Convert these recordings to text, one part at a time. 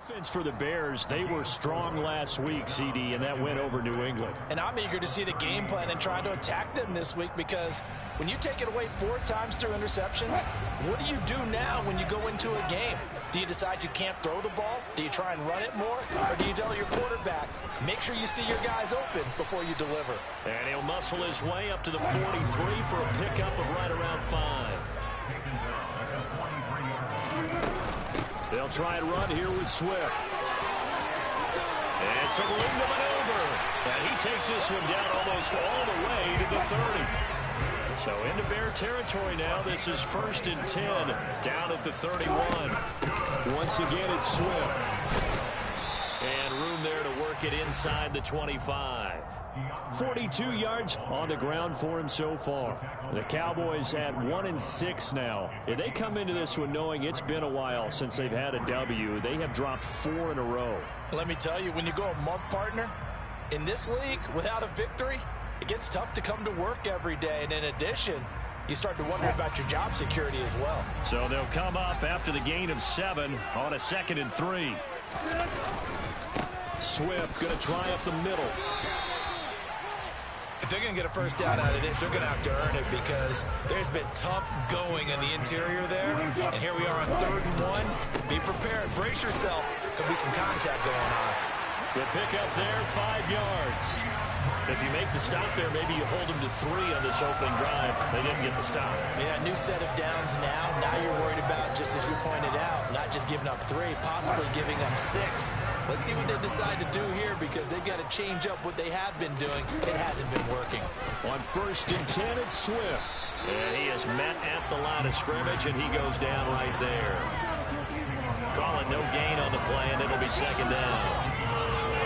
Defense for the Bears, they were strong last week, CD, and that win over New England. And I'm eager to see the game plan and try to attack them this week, because when you take it away 4 times through interceptions, what do you do now when you go into a game? Do you decide you can't throw the ball? Do you try and run it more? Or do you tell your quarterback, make sure you see your guys open before you deliver? And he'll muscle his way up to the 43 for a pickup of right around 5. They'll try and run here with Swift. And some room to maneuver. And he takes this one down almost all the way to the 30. So into Bear territory now. This is 1st and 10 down at the 31. Once again, it's Swift. And room there to work it inside the 25. 42 yards on the ground for him so far. The Cowboys at 1-6 now. If they come into this one knowing it's been a while since they've had a W, they have dropped 4 in a row. Let me tell you, when you go a month partner, in this league, without a victory, it gets tough to come to work every day. And in addition, you start to wonder about your job security as well. So they'll come up after the gain of 7 on a 2nd and 3. Swift going to try up the middle. If they're going to get a first down out of this, they're going to have to earn it, because there's been tough going in the interior there. And here we are on 3rd and 1. Be prepared. Brace yourself. There'll be some contact going on. The pickup there, 5 yards. If you make the stop there, maybe you hold them to 3 on this opening drive. They didn't get the stop. Yeah, new set of downs now. Now you're worried about, just as you pointed out, not just giving up 3, possibly giving up 6. Let's see what they decide to do here, because they've got to change up what they have been doing. It hasn't been working. On 1st and 10, it's Swift. And he is met at the line of scrimmage, and he goes down right there. Calling no gain on the play, and it'll be 2nd down.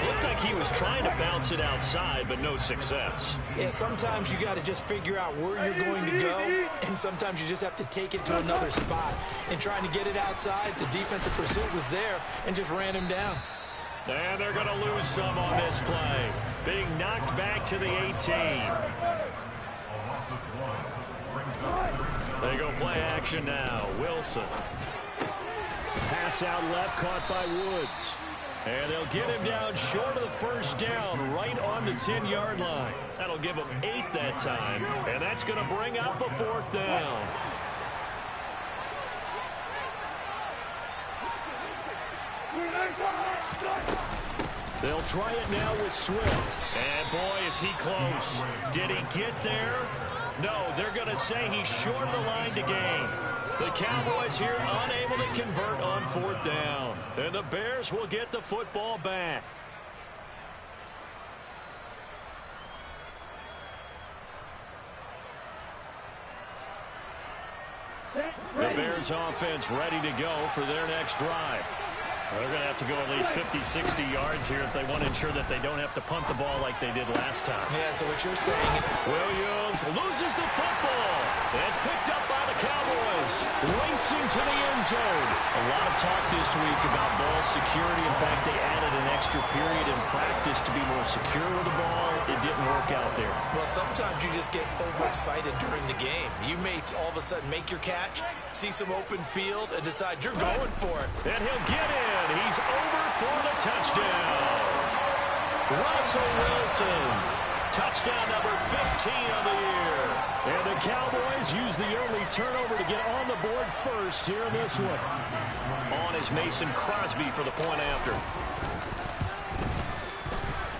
Looked like he was trying to bounce it outside, but no success. Yeah, sometimes you got to just figure out where you're going to go, and sometimes you just have to take it to another spot. And trying to get it outside, the defensive pursuit was there and just ran him down. And they're going to lose some on this play. Being knocked back to the 18. They go play action now. Wilson. Pass out left, caught by Woods. And they'll get him down short of the first down, right on the 10-yard line. That'll give him 8 that time, and that's going to bring up a 4th down. They'll try it now with Swift. And boy, is he close. Did he get there? No, they're going to say he's short of the line to gain. The Cowboys here unable to convert on 4th down. And the Bears will get the football back. The Bears offense ready to go for their next drive. They're going to have to go at least 50, 60 yards here if they want to ensure that they don't have to punt the ball like they did last time. Yeah, so what you're saying, Williams loses the football. It's picked up by the Cowboys. Racing to the end zone. A lot of talk this week about ball security. In fact, they added an extra period in practice to be more secure with the ball. It didn't work out there. well, sometimes you just get overexcited during the game. You may all of a sudden make your catch, see some open field, and decide you're going for it. And he'll get in. He's over for the touchdown. Russell Wilson. Touchdown number 15 of the year. And the Cowboys use the early turnover to get on the board first here in this one. On is Mason Crosby for the point after.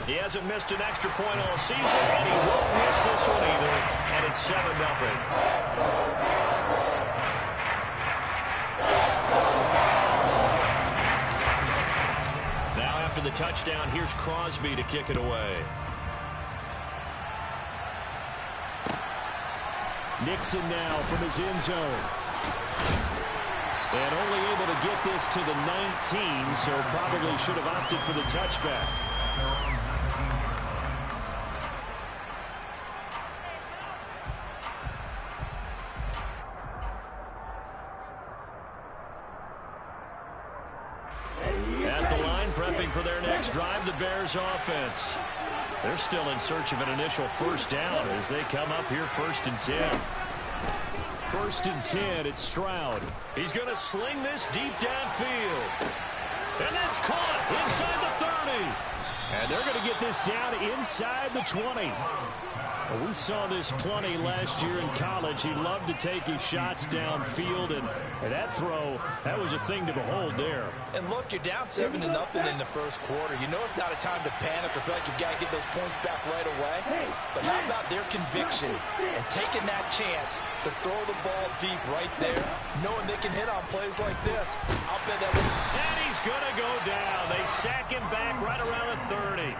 He hasn't missed an extra point all season, and he won't miss this one either. And it's 7-0. After the touchdown, here's Crosby to kick it away. Nixon now from his end zone. And only able to get this to the 19, so probably should have opted for the touchback. Prepping for their next drive, the Bears offense. They're still in search of an initial first down as they come up here 1st and 10. 1st and 10, it's Stroud. He's going to sling this deep downfield. And that's caught inside the 30. And they're going to get this down inside the 20. Well, we saw this plenty last year in college. He loved to take his shots downfield, and that throw, that was a thing to behold there. And look, you're down 7-0 in the first quarter. You know it's not a time to panic or feel like you've got to get those points back right away. But how about their conviction and taking that chance to throw the ball deep right there, knowing they can hit on plays like this? I'll bet that. And he's going to go down. They sack him back right around the 30.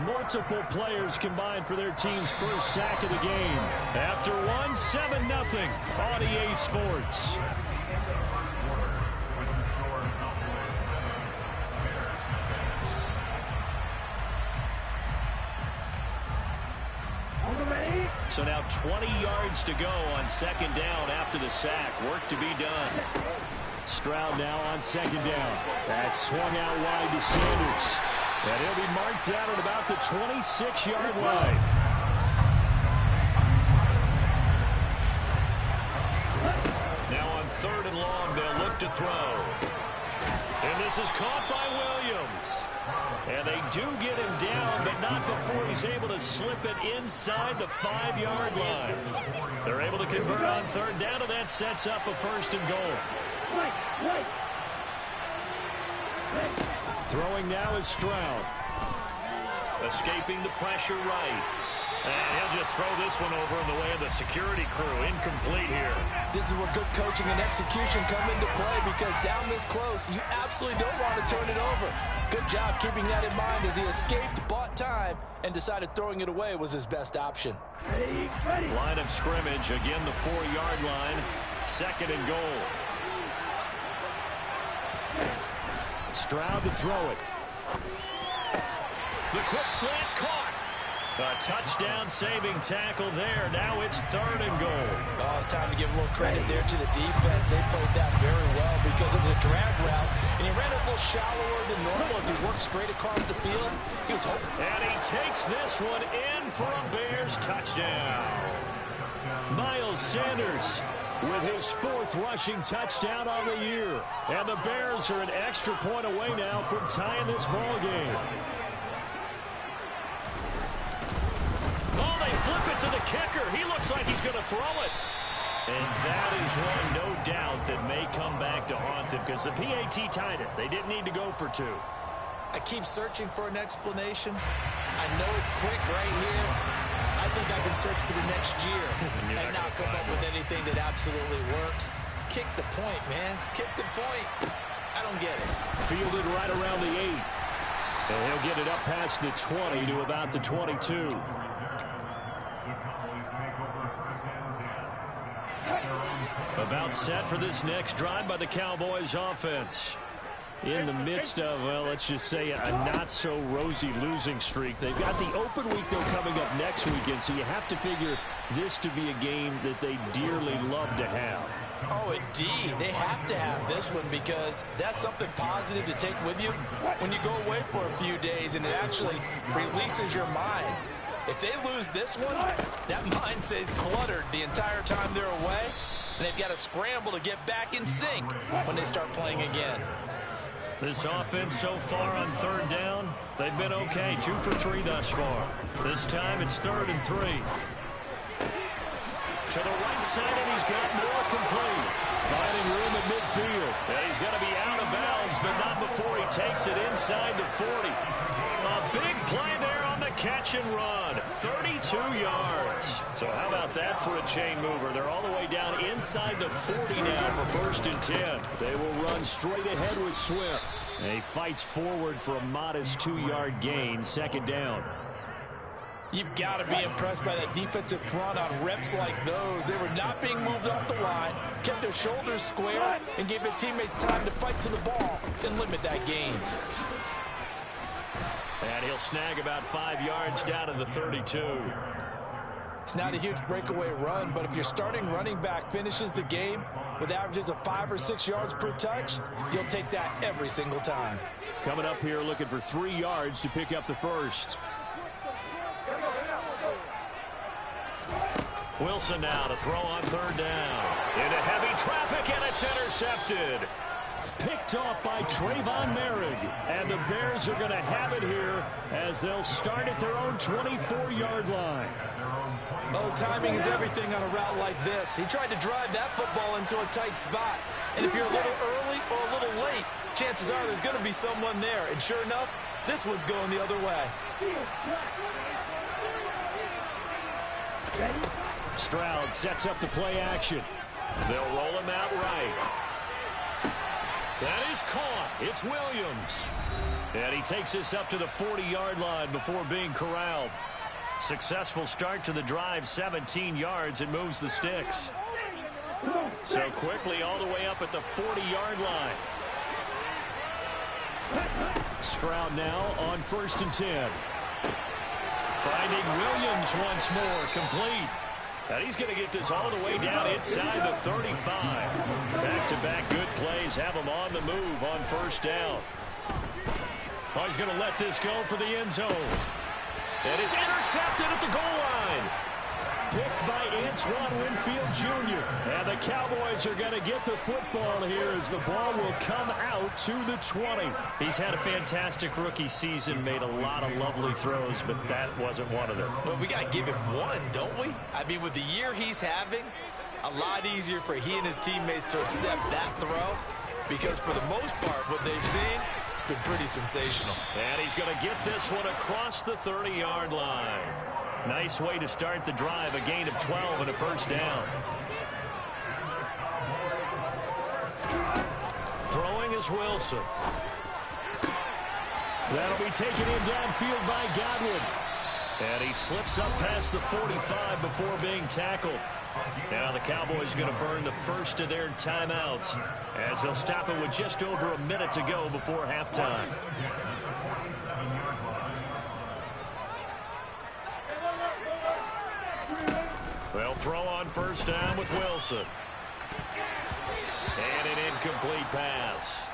Multiple players combined for their team's first sack of the game. After one, 7-0 on EA Sports. So now 20 yards to go on second down after the sack. Work to be done. Stroud now on second down. That's swung out wide to Sanders. And he'll be marked down at about the 26-yard line. Now on third and long, they'll look to throw. And this is caught by Williams. And they do get him down, but not before he's able to slip it inside the 5-yard line. They're able to convert on third down, and that sets up a first and goal. Throwing now is Stroud. Escaping the pressure right. And he'll just throw this one over in the way of the security crew. Incomplete here. This is where good coaching and execution come into play, because down this close, you absolutely don't want to turn it over. Good job keeping that in mind as he escaped, bought time, and decided throwing it away was his best option. Line of scrimmage, again the 4-yard line. Second and goal. Stroud to throw it. The quick slant caught. A touchdown-saving tackle there. Now it's third and goal. Oh, it's time to give a little credit there to the defense. They played that very well because it was a drag route, and he ran it a little shallower than normal as he worked straight across the field. He was hoping. And he takes this one in for a Bears touchdown. Miles Sanders with his 4th rushing touchdown on the year. And the Bears are an extra point away now from tying this ball game. Oh, they flip it to the kicker. He looks like he's going to throw it. And that is one, no doubt, that may come back to haunt them, because the PAT tied it. They didn't need to go for 2. I keep searching for an explanation. I know it's quick right here. I think I can search for the next year and not come up with anything that absolutely works. Kick the point, man. Kick the point. I don't get it. Fielded right around the 8. And he'll get it up past the 20 to about the 22. About set for this next drive by the Cowboys offense. In the midst of, well, let's just say a not-so-rosy losing streak. They've got the open week, though, coming up next weekend, so you have to figure this to be a game that they dearly love to have. Oh, indeed. They have to have this one, because that's something positive to take with you when you go away for a few days, and it actually releases your mind. If they lose this one, that mind stays cluttered the entire time they're away, and they've got to scramble to get back in sync when they start playing again. This offense so far on third down, they've been okay. 2 for 3 thus far. This time it's 3rd and 3. To the right side, and he's got more complete. Finding room at midfield. And he's going to be out of bounds, but not before he takes it inside the 40. A big play there on the catch and run. 32 yards. So how about that for a chain mover? They're all the way down inside the 40 now for 1st and 10. They will run straight ahead with Swift. And he fights forward for a modest 2-yard gain. 2nd down. You've got to be impressed by that defensive front on reps like those. They were not being moved off the line, kept their shoulders square, and gave their teammates time to fight to the ball and limit that gain. And he'll snag about 5 yards down to the 32. It's not a huge breakaway run, but if your starting running back finishes the game with averages of 5 or 6 yards per touch, you'll take that every single time. Coming up here looking for 3 yards to pick up the first. Wilson now to throw on third down. Into heavy traffic, and it's intercepted. Picked picked off by Trayvon Merrick. And the Bears are going to have it here as they'll start at their own 24-yard line. Oh, timing is everything on a route like this. He tried to drive that football into a tight spot. And if you're a little early or a little late, chances are there's going to be someone there. And sure enough, this one's going the other way. Stroud sets up the play action. They'll roll him out right. That is caught. It's Williams. And he takes this up to the 40-yard line before being corralled. Successful start to the drive, 17 yards, and moves the sticks. So quickly all the way up at the 40-yard line. Stroud now on 1st and 10. Finding Williams once more, complete. And he's going to get this all the way down inside the 35. Back-to-back good plays have him on the move on 1st down. Oh, he's going to let this go for the end zone. It is intercepted at the goal line. Picked by Antoine Winfield Jr. And the Cowboys are going to get the football here as the ball will come out to the 20. He's had a fantastic rookie season, made a lot of lovely throws, but that wasn't one of them. Well, we got to give him one, don't we? I mean, with the year he's having, a lot easier for he and his teammates to accept that throw because for the most part, what they've seen, it's been pretty sensational. And he's going to get this one across the 30-yard line. Nice way to start the drive, a gain of 12 and a 1st down. Throwing is Wilson. That'll be taken in downfield by Godwin. And he slips up past the 45 before being tackled. Now the Cowboys going to burn the first of their timeouts as they'll stop it with just over a minute to go before halftime. They'll throw on 1st down with Wilson. And an incomplete pass.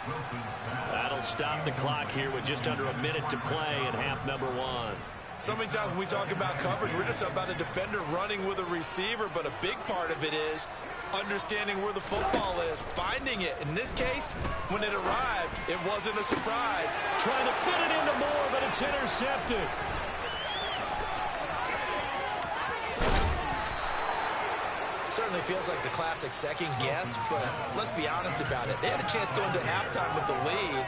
That'll stop the clock here with just under a minute to play in half number 1. So many times when we talk about coverage, we're just about a defender running with a receiver, but a big part of it is understanding where the football is, finding it. In this case, when it arrived, it wasn't a surprise. Trying to fit it into Moore, but it's intercepted. Certainly feels like the classic second guess, but let's be honest about it. They had a chance going to halftime with the lead.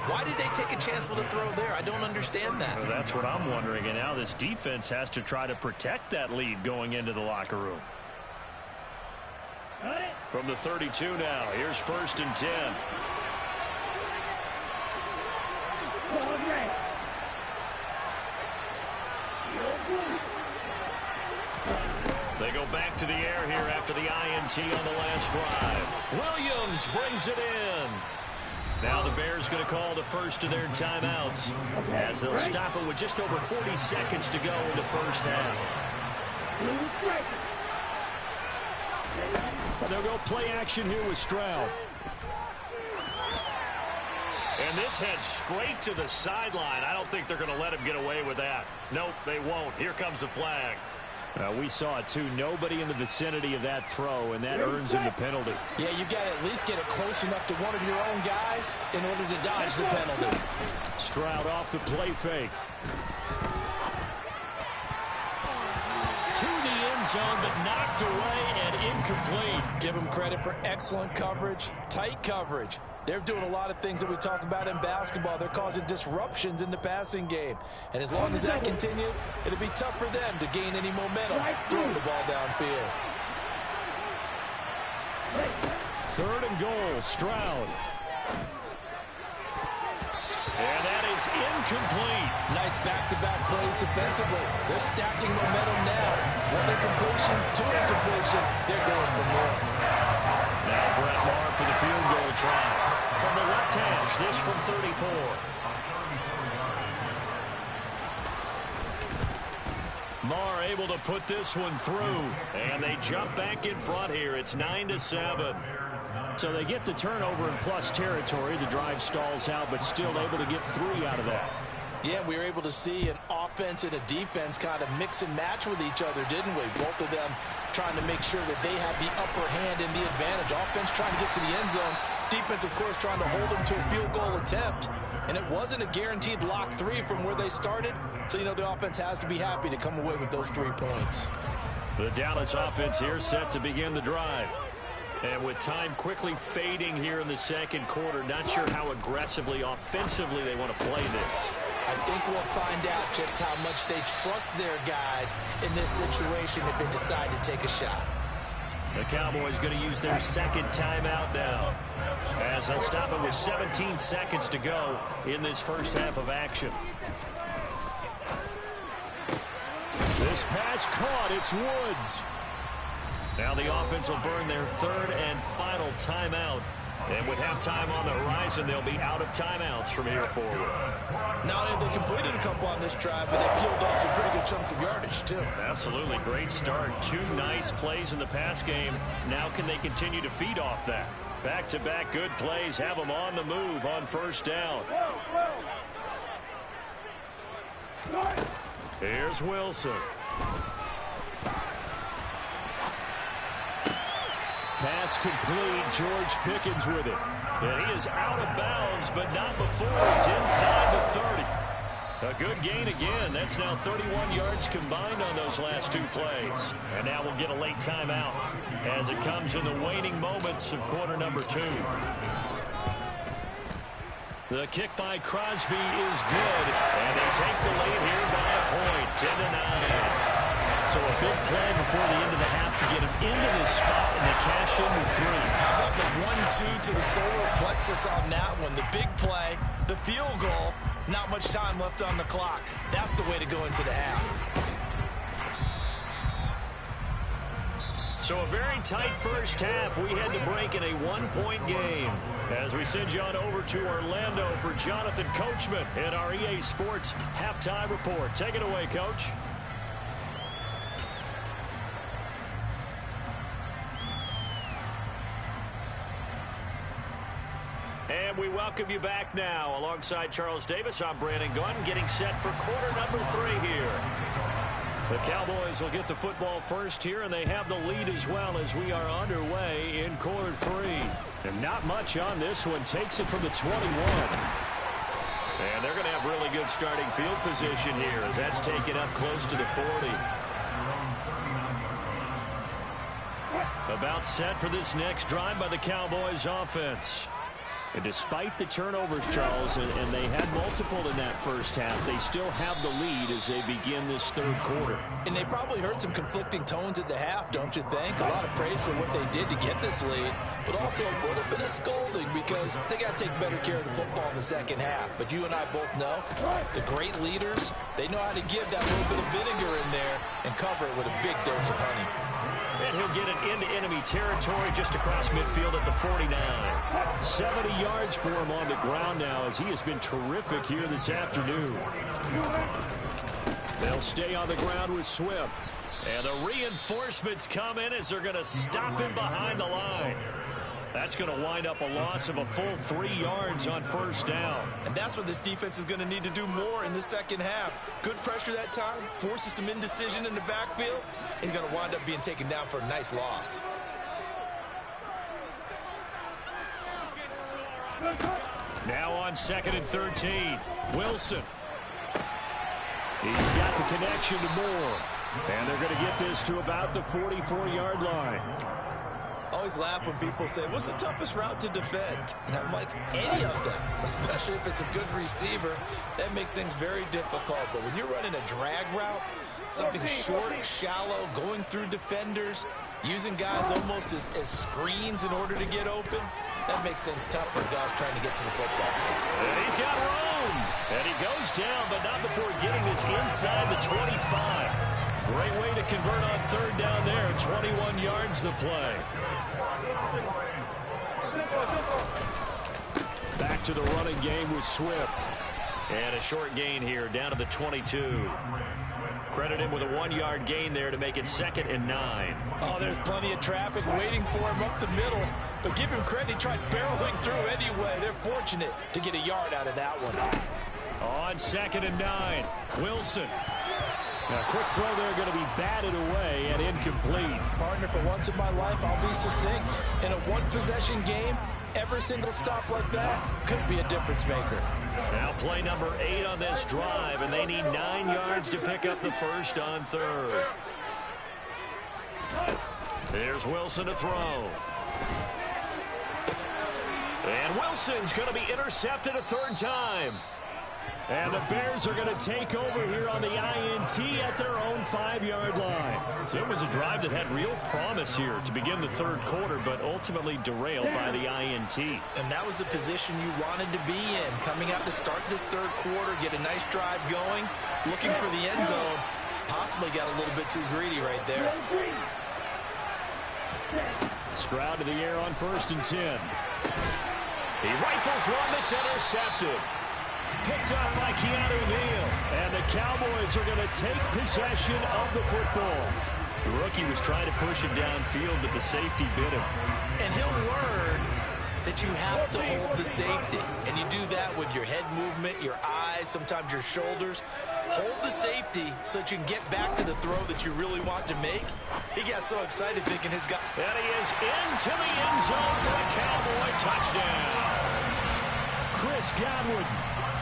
Why did they take a chance with a throw there? I don't understand that. Well, that's what I'm wondering, and now this defense has to try to protect that lead going into the locker room. From the 32 now, here's 1st and 10. They go back to the air here after the INT on the last drive. Williams brings it in. Now the Bears going to call the first of their timeouts as they'll stop it with just over 40 seconds to go in the 1st half. They'll go play action here with Stroud. And this heads straight to the sideline. I don't think they're going to let him get away with that. Nope, they won't. Here comes the flag. We saw it, too. Nobody in the vicinity of that throw, and that earns him the penalty. Yeah, you got to at least get it close enough to one of your own guys in order to dodge the penalty. Stroud off the play fake. To the end zone, but knocked away and incomplete. Give them credit for excellent coverage, tight coverage. They're doing a lot of things that we talk about in basketball. They're causing disruptions in the passing game. And as long as that continues, it'll be tough for them to gain any momentum throwing the ball downfield. 3rd and goal, Stroud. And that is incomplete. Nice back-to-back plays defensively. They're stacking momentum now. 1 incompletion, 2 incompletion. They're going for more. Now Brett Maher for the field goal try. From the left hash, this from 34. Maher able to put this one through. And they jump back in front here. It's 9-7. So they get the turnover in plus territory. The drive stalls out, but still able to get 3 out of that. Yeah, we were able to see an offense and a defense kind of mix and match with each other, didn't we? Both of them trying to make sure that they have the upper hand and the advantage. Offense trying to get to the end zone. Defense, of course, trying to hold them to a field goal attempt. And it wasn't a guaranteed lock 3 from where they started. So, the offense has to be happy to come away with those 3 points. The Dallas offense here set to begin the drive. And with time quickly fading here in the second quarter, not sure how aggressively, offensively they want to play this. I think we'll find out just how much they trust their guys in this situation if they decide to take a shot. The Cowboys going to use their second timeout now, as they'll stop it with 17 seconds to go in this first half of action. This pass caught. It's Woods. Now the offense will burn their third and final timeout. And with halftime on the horizon, they'll be out of timeouts from here forward. Not only have they completed a couple on this drive, but they peeled off some pretty good chunks of yardage, too. Absolutely. Great start. 2 nice plays in the pass game. Now can they continue to feed off that? Back-to-back good plays have them on the move on first down. Here's Wilson. Pass complete. George Pickens with it. And he is out of bounds, but not before he's inside the 30. A good gain again. That's now 31 yards combined on those last 2 plays. And now we'll get a late timeout as it comes in the waning moments of quarter number 2. The kick by Crosby is good, and they take the lead here by a point, 10-9. So a big play before the end of the half to get him into this spot, and they cash in with 3. How about the 1-2 to the solar plexus on that one? The big play, the field goal, not much time left on the clock. That's the way to go into the half. So a very tight first half. We had to break in a 1-point game as we send you on over to Orlando for Jonathan Coachman in our EA Sports Halftime Report. Take it away, Coach. And we welcome you back now. Alongside Charles Davis, I'm Brandon Gunn, getting set for quarter number 3 here. The Cowboys will get the football first here, and they have the lead as well as we are underway in quarter 3. And not much on this one. Takes it from the 21. And they're going to have really good starting field position here as that's taken up close to the 40. About set for this next drive by the Cowboys offense. And despite the turnovers, Charles, and they had multiple in that first half, they still have the lead as they begin this third quarter. And they probably heard some conflicting tones at the half, don't you think? A lot of praise for what they did to get this lead, but also a little bit of scolding because they got to take better care of the football in the second half. But you and I both know the great leaders, they know how to give that little bit of vinegar in there and cover it with a big dose of honey. And he'll get it into enemy territory just across midfield at the 49. 70 yards for him on the ground now as he has been terrific here this afternoon. They'll stay on the ground with Swift. And the reinforcements come in as they're going to stop him behind the line. That's going to wind up a loss of a full 3 yards on first down. And that's what this defense is going to need to do more in the second half. Good pressure that time, forces some indecision in the backfield. He's going to wind up being taken down for a nice loss. Now on 2nd and 13, Wilson. He's got the connection to Moore. And they're going to get this to about the 44-yard line. Always laugh when people say, what's the toughest route to defend? And I'm like, any of them, especially if it's a good receiver. That makes things very difficult. But when you're running a drag route, something short, shallow, going through defenders, using guys almost as screens in order to get open, that makes things tough for guys trying to get to the football. And he's got room. And he goes down, but not before getting this inside the 25. Great way to convert on third down there. 21 yards the play. Back to the running game with Swift. And a short gain here down to the 22. Credit him with a 1-yard gain there to make it 2nd and 9. Oh, there's plenty of traffic waiting for him up the middle. But give him credit, he tried barreling through anyway. They're fortunate to get a yard out of that one. On 2nd and 9, Wilson. Now, quick throw there going to be batted away and incomplete. Partner, for once in my life, I'll be succinct. In a one-possession game, every single stop like that could be a difference maker. Now play number 8 on this drive, and they need 9 yards to pick up the first on third. There's Wilson to throw. And Wilson's going to be intercepted a third time. And the Bears are going to take over here on the INT at their own 5-yard line. So it was a drive that had real promise here to begin the third quarter, but ultimately derailed by the INT. And that was the position you wanted to be in. Coming out to start this third quarter, get a nice drive going, looking for the end zone. Possibly got a little bit too greedy right there. Stroud to the air on 1st and 10. He rifles one that's intercepted. Picked up by Keanu Neal. And the Cowboys are going to take possession of the football. The rookie was trying to push him downfield, but the safety bit him. And he'll learn that you have to hold the safety. And you do that with your head movement, your eyes, sometimes your shoulders. Hold the safety so that you can get back to the throw that you really want to make. He got so excited thinking his guy. And he is into the end zone for a Cowboy touchdown. Chris Godwin,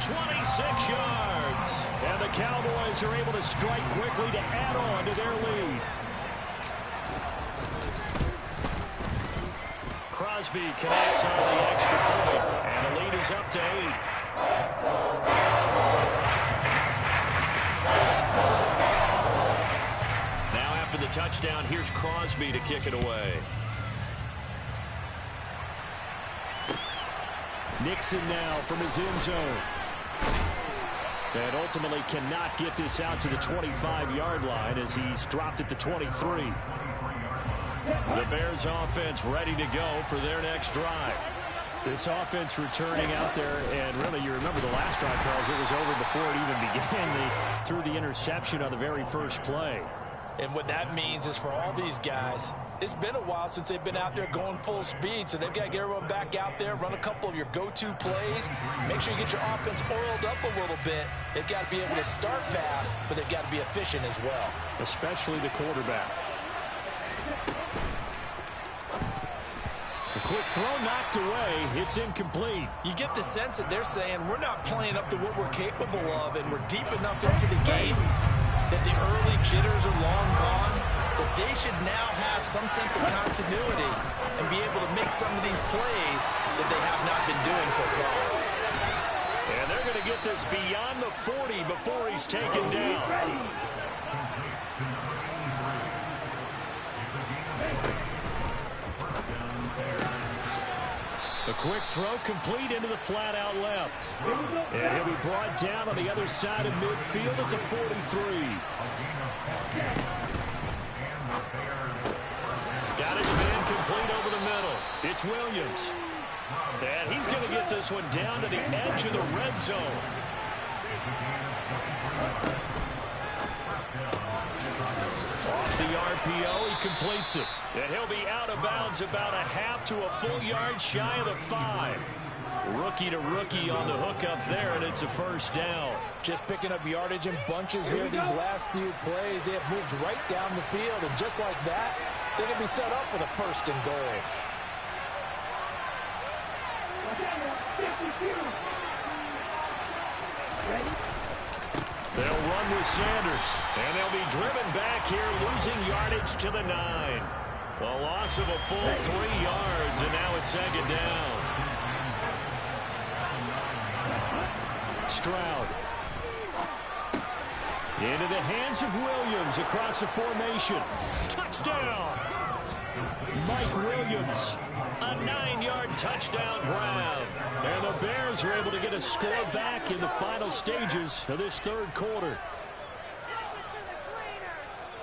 26 yards. And the Cowboys are able to strike quickly to add on to their lead. Crosby connects on the extra point. And the lead is up to 8. Now after the touchdown, here's Crosby to kick it away. Nixon now from his end zone. And ultimately cannot get this out to the 25-yard line as he's dropped at the 23. The Bears offense ready to go for their next drive. This offense returning out there, and really you remember the last drive, Charles, it was over before it even began. They threw the interception on the very first play. And what that means is for all these guys, it's been a while since they've been out there going full speed, so they've got to get everyone back out there, run a couple of your go-to plays, make sure you get your offense oiled up a little bit. They've got to be able to start fast, but they've got to be efficient as well. Especially the quarterback. A quick throw knocked away. It's incomplete. You get the sense that they're saying we're not playing up to what we're capable of, and we're deep enough into the game that the early jitters are long gone, that they should now have some sense of continuity and be able to make some of these plays that they have not been doing so far. And they're going to get this beyond the 40 before he's taken down. A quick throw complete into the flat out left. And he'll be brought down on the other side of midfield at the 43. Got his man complete over the middle. It's Williams. And he's going to get this one down to the edge of the red zone. Off the RPO, he completes it. And he'll be out of bounds about a half to a full yard shy of the 5. Rookie to rookie on the hook up there, and it's a first down. Just picking up yardage in bunches here these last few plays. They have moved right down the field, and just like that, they're going to be set up with a first and goal. They'll run with Sanders, and they'll be driven back here, losing yardage to the 9. A loss of a full 3 yards, and now it's second down. Stroud. Into the hands of Williams across the formation. Touchdown! Mike Williams. A 9-yard touchdown grab. And the Bears are able to get a score back in the final stages of this third quarter.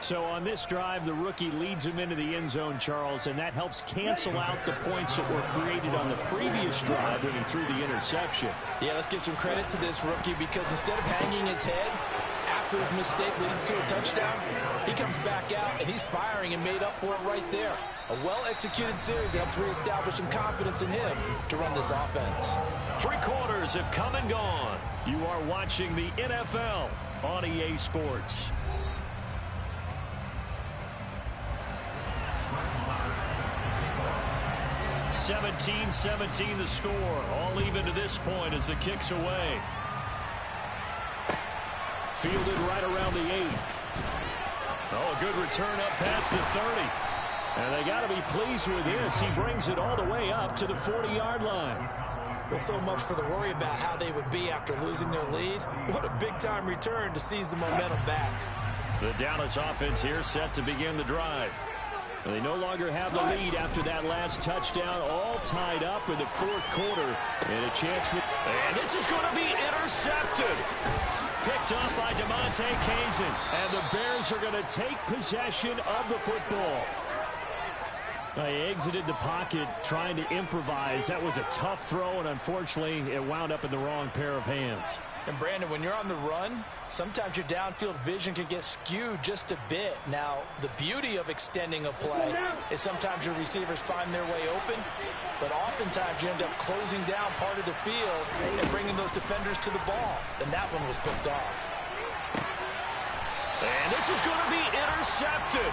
So on this drive, the rookie leads him into the end zone, Charles, and that helps cancel out the points that were created on the previous drive when he threw the interception. Yeah, let's give some credit to this rookie because instead of hanging his head after his mistake leads to a touchdown, he comes back out and he's firing and made up for it right there. A well-executed series helps reestablish some confidence in him to run this offense. 3 quarters have come and gone. You are watching the NFL on EA Sports. 17-17 the score. All even to this point as the kick's away. Fielded right around the 8. Oh, a good return up past the 30. And they got to be pleased with this. He brings it all the way up to the 40-yard line. Well, so much for the worry about how they would be after losing their lead. What a big-time return to seize the momentum back. The Dallas offense here set to begin the drive. They no longer have the lead after that last touchdown, all tied up in the fourth quarter. And a chance for... And this is going to be intercepted. Picked off by DeMonte Kazin. And the Bears are going to take possession of the football. They exited the pocket trying to improvise. That was a tough throw, and unfortunately, it wound up in the wrong pair of hands. And Brandon, when you're on the run, sometimes your downfield vision can get skewed just a bit. Now, the beauty of extending a play is sometimes your receivers find their way open, but oftentimes you end up closing down part of the field and bringing those defenders to the ball. And that one was picked off. And this is going to be intercepted.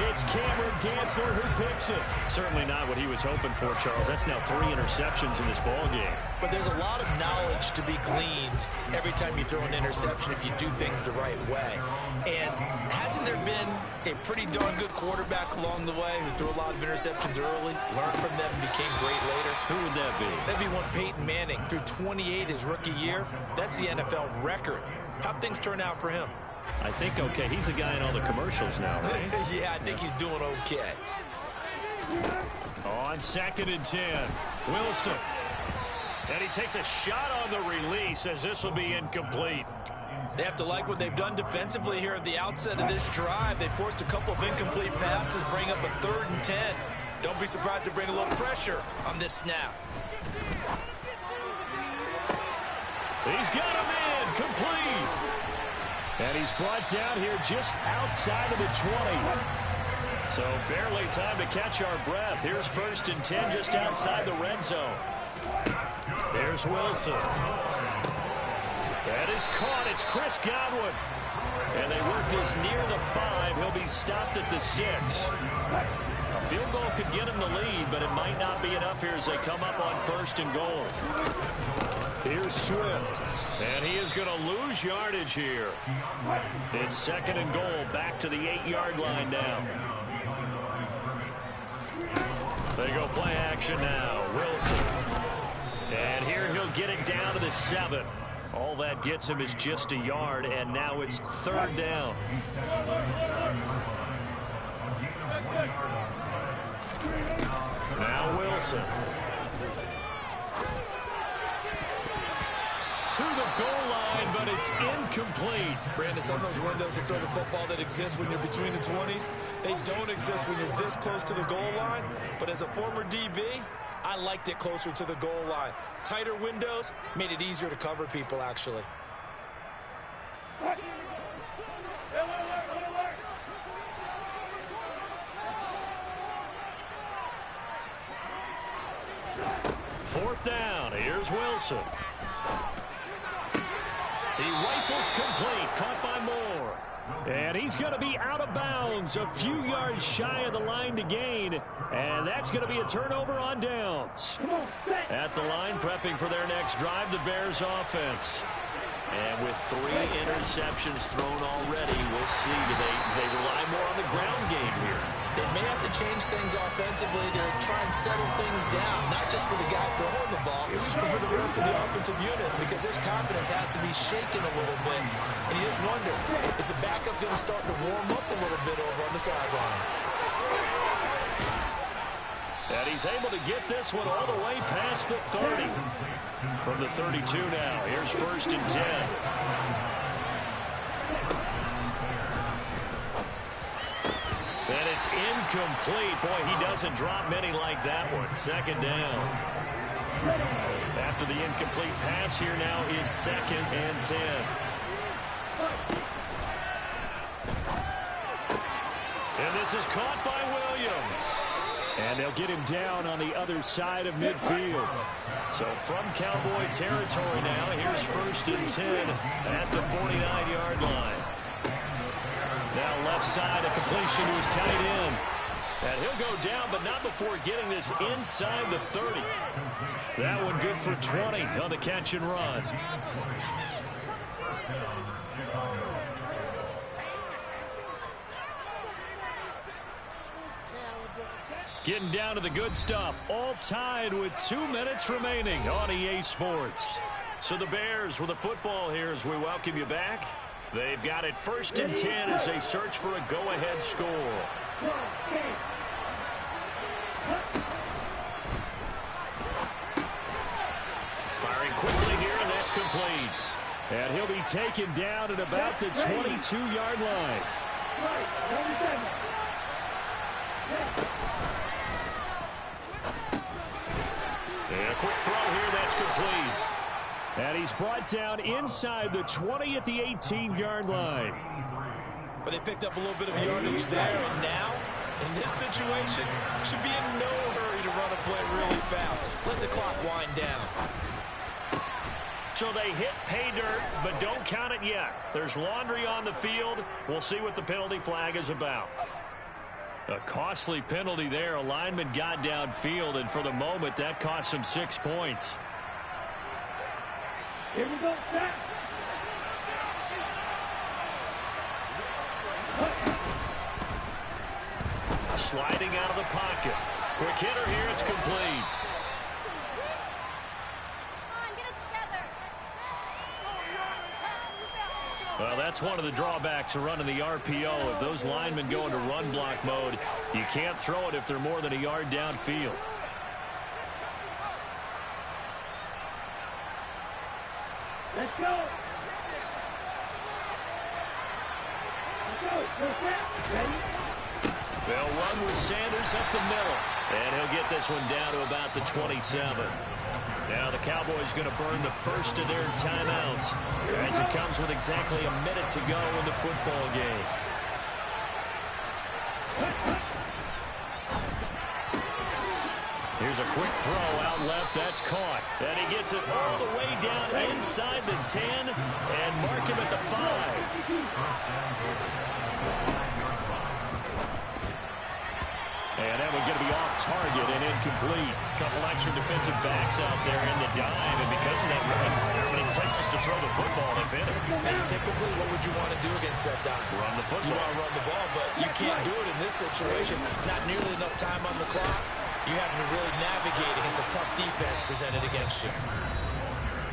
It's Cameron Dantzler who picks it. Certainly not what he was hoping for, Charles. That's now 3 interceptions in this ball game. But there's a lot of knowledge to be gleaned every time you throw an interception if you do things the right way. And hasn't there been a pretty darn good quarterback along the way who threw a lot of interceptions early, learned from them, and became great later? Who would that be? That'd be one Peyton Manning. Threw 28 his rookie year. That's the NFL record. How'd things turn out for him? I think okay. He's the guy in all the commercials now, right? Yeah, I think he's doing okay. On 2nd and 10, Wilson. And he takes a shot on the release as this will be incomplete. They have to like what they've done defensively here at the outset of this drive. They forced a couple of incomplete passes, bring up a 3rd and 10. Don't be surprised to bring a little pressure on this snap. He's got him in, complete. And he's brought down here just outside of the 20. So barely time to catch our breath. Here's 1st and 10 just outside the red zone. There's Wilson. That is caught. It's Chris Godwin. And they work this near the 5. He'll be stopped at the 6. A field goal could get him the lead, but it might not be enough here as they come up on 1st and goal. Here's Swift. And he is going to lose yardage here. It's 2nd and goal, back to the 8-yard line now. They go play action now. Wilson. And here he'll get it down to the 7. All that gets him is just a yard, and now it's 3rd down. Now Wilson. To the goal line, but it's incomplete. Brandon, some of those windows to throw the football that exist when you're between the 20s, they don't exist when you're this close to the goal line. But as a former DB, I liked it closer to the goal line. Tighter windows made it easier to cover people, actually. Fourth down. Here's Wilson. He rifles complete, caught by Moore. And he's going to be out of bounds, a few yards shy of the line to gain. And that's going to be a turnover on downs. At the line, prepping for their next drive, the Bears offense. And with 3 interceptions thrown already, we'll see. Do they rely more on the ground game here? They may have to change things offensively to try and settle things down, not just for the guy throwing the ball, but for the rest of the offensive unit, because their confidence has to be shaken a little bit. And you just wonder, is the backup going to start to warm up a little bit over on the sideline? And he's able to get this one all the way past the 30. From the 32 now, here's 1st and 10. And it's incomplete. Boy, he doesn't drop many like that one. 2nd down. After the incomplete pass, here now is 2nd and 10. And this is caught by Williams. And they'll get him down on the other side of midfield. So from Cowboy territory now, here's 1st and 10 at the 49-yard line. Now left side, a completion to his tight end. And he'll go down, but not before getting this inside the 30. That one good for 20 on the catch and run. Getting down to the good stuff, all tied with 2 minutes remaining on EA Sports. So the Bears with the football here as we welcome you back. They've got it 1st and 10 as they search for a go-ahead score. Firing quickly here, and that's complete. And he'll be taken down at about the 22-yard line. And a quick throw here, that's complete. And he's brought down inside the 20 at the 18-yard line. But they picked up a little bit of yardage there, and now, in this situation, should be in no hurry to run a play really fast. Let the clock wind down. So they hit pay dirt, but don't count it yet. There's laundry on the field. We'll see what the penalty flag is about. A costly penalty there. A lineman got downfield, and for the moment, that cost him 6 points. Here we go, set. Sliding out of the pocket. Quick hitter here, it's complete. Well, that's one of the drawbacks of running the RPO. If those linemen go into run block mode, you can't throw it if they're more than a yard downfield. Let's go. Let's go. Ready? They'll run with Sanders up the middle. And he'll get this one down to about the 27. Now the Cowboys going to burn the first of their timeouts as it comes with exactly a minute to go in the football game. Here's a quick throw out left. That's caught. And he gets it all the way down inside the 10 and mark him at the 5. And that one's going to be off target and incomplete. Couple extra defensive backs out there in the dime, and because of that run, there are many places to throw the football if in it. And typically, what would you want to do against that dime? Run the football. You want to run the ball, but you can't do it in this situation. Not nearly enough time on the clock. You have to really navigate against a tough defense presented against you.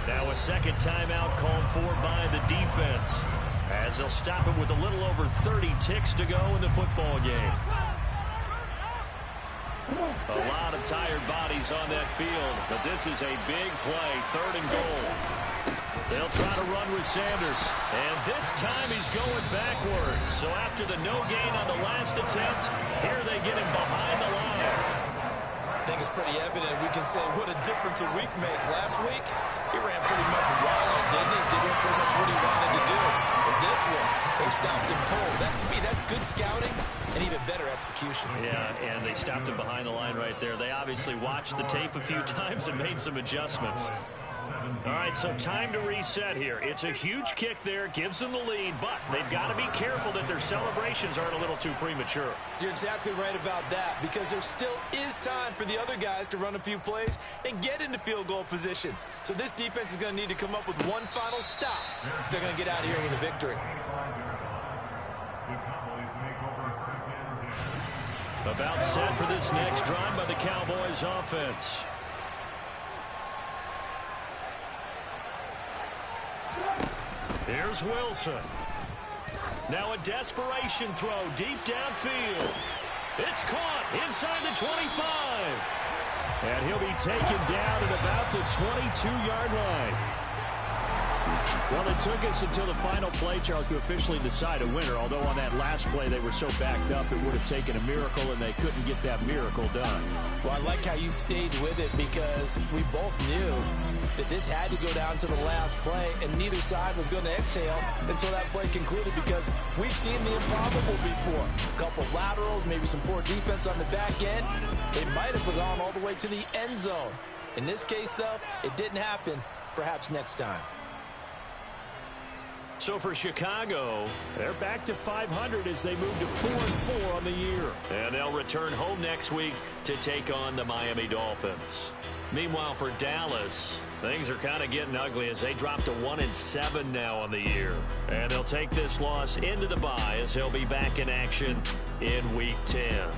Now a second timeout called for by the defense, as they'll stop it with a little over 30 ticks to go in the football game. A lot of tired bodies on that field, but this is a big play, 3rd and goal. They'll try to run with Sanders, and this time he's going backwards. So after the no gain on the last attempt, here they get him behind the line. I think it's pretty evident. We can say what a difference a week makes. Last week, he ran pretty much wild, didn't he? Did pretty much what he wanted to do. But this one, they stopped him cold. That, to me, that's good scouting and even better execution. Yeah, and they stopped him behind the line right there. They obviously watched the tape a few times and made some adjustments. All right, so time to reset here. It's a huge kick there, gives them the lead, but they've got to be careful that their celebrations aren't a little too premature. You're exactly right about that, because there still is time for the other guys to run a few plays and get into field goal position. So this defense is going to need to come up with one final stop if they're going to get out of here with a victory. About set for this next drive by the Cowboys offense. Here's Wilson. Now a desperation throw deep downfield. It's caught inside the 25. And he'll be taken down at about the 22-yard line. Well, it took us until the final play, Charles, to officially decide a winner, although on that last play they were so backed up it would have taken a miracle, and they couldn't get that miracle done. Well, I like how you stayed with it, because we both knew that this had to go down to the last play, and neither side was going to exhale until that play concluded, because we've seen the improbable before. A couple laterals, maybe some poor defense on the back end. They might have gone all the way to the end zone. In this case, though, it didn't happen. Perhaps next time. So for Chicago, they're back to 500 as they move to 4-4 on the year. And they'll return home next week to take on the Miami Dolphins. Meanwhile, for Dallas, things are kind of getting ugly as they drop to 1-7 now on the year. And they'll take this loss into the bye as they'll be back in action in Week 10.